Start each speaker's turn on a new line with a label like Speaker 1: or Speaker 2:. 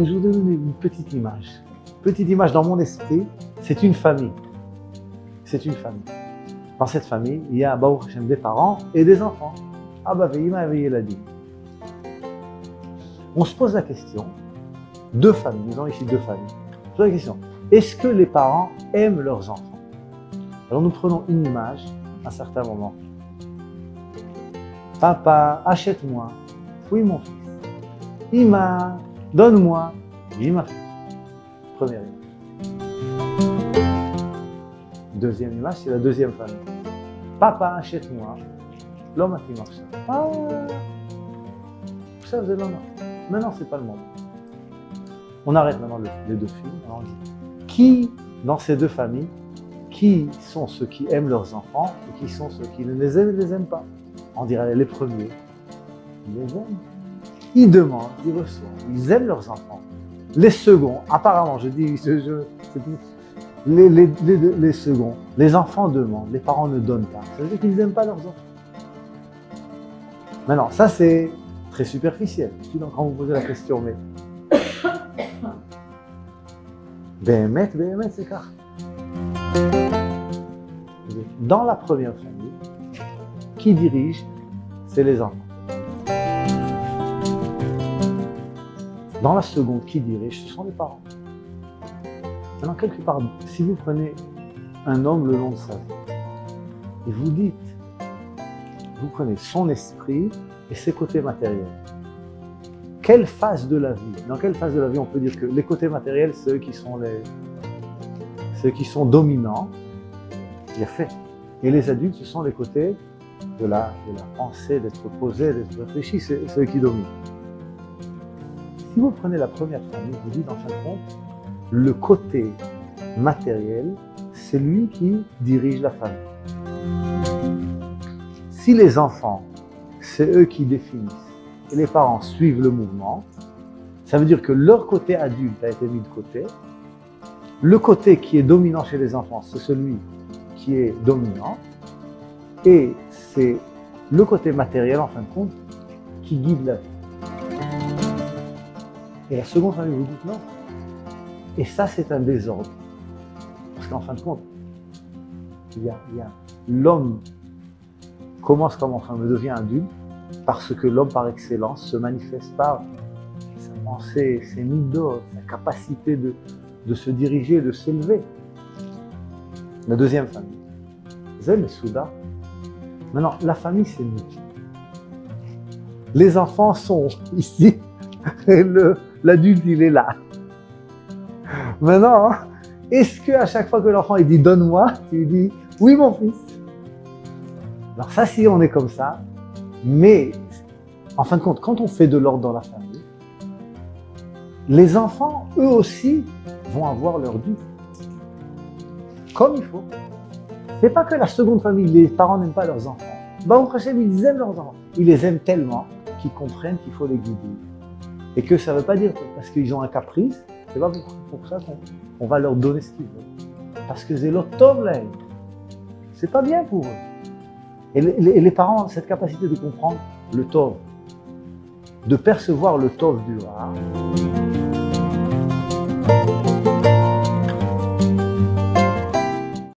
Speaker 1: je vous donne une petite image. Petite image dans mon esprit, c'est une famille. C'est une famille. Dans cette famille, il y a Baruch Hashem, des parents et des enfants. Abba ve'ima ve'yé l'a dit. On se pose la question, deux familles, nous avons ici deux familles. On se pose la question, est-ce que les parents aiment leurs enfants? Alors nous prenons une image à un certain moment. Papa, achète-moi. Oui, mon fils. Ima, donne-moi. Oui, ma fille. Première image. Deuxième image, c'est la deuxième famille. Papa, achète-moi. L'homme a fait marcher. Ah, ça faisait l'homme. Maintenant, c'est pas le moment. On arrête maintenant les deux films. On dit, qui, dans ces deux familles, qui sont ceux qui aiment leurs enfants et qui sont ceux qui ne les aiment pas? On dirait les premiers. Ils les aiment. Ils demandent, ils reçoivent. Ils aiment leurs enfants. Les seconds, apparemment, je dis, les seconds, les enfants demandent, les parents ne donnent pas. Ça veut dire qu'ils n'aiment pas leurs enfants. Maintenant, ça c'est très superficiel. Quand vous posez la question, mais Béhémet, c'est car. Dans la première famille, qui dirige, c'est les enfants. Dans la seconde, qui dirige, ce sont les parents. Maintenant, quelque part, si vous prenez un homme le long de sa vie, et vous dites, vous prenez son esprit et ses côtés matériels. Quelle phase de la vie, dans quelle phase de la vie on peut dire que les côtés matériels, ceux qui sont dominants, il y a fait. Et les adultes, ce sont les côtés de la pensée, d'être posé, d'être réfléchi, c'est ceux qui dominent. Si vous prenez la première famille, vous dites en fin de compte, le côté matériel, c'est lui qui dirige la famille. Si les enfants, c'est eux qui définissent, et les parents suivent le mouvement, ça veut dire que leur côté adulte a été mis de côté. Le côté qui est dominant chez les enfants, c'est celui qui est dominant. Et c'est le côté matériel, en fin de compte, qui guide la vie. Et la seconde famille vous dit non. Et ça, c'est un désordre. Parce qu'en fin de compte, l'homme commence comme enfant, mais devient adulte, parce que l'homme par excellence se manifeste par sa pensée, ses midot, sa capacité de se diriger, de s'élever. La deuxième famille, Zem et Souda. Maintenant, la famille, c'est nous. Les enfants sont ici, et l'adulte, il est là. Maintenant, est-ce qu'à chaque fois que l'enfant il dit « donne-moi », tu lui dis « oui, mon fils ». Alors ça, si on est comme ça, mais en fin de compte, quand on fait de l'ordre dans la famille, les enfants, eux aussi, vont avoir leur dû. Comme il faut. C'est pas que la seconde famille, les parents n'aiment pas leurs enfants. Baruch Hashem, ils aiment leurs enfants. Ils les aiment tellement qu'ils comprennent qu'il faut les guider. Et que ça ne veut pas dire que parce qu'ils ont un caprice, c'est pas pour ça qu'on va leur donner ce qu'ils veulent. Parce que c'est leur tov là. C'est pas bien pour eux. Et les parents ont cette capacité de comprendre le tov, de percevoir le tov du rare.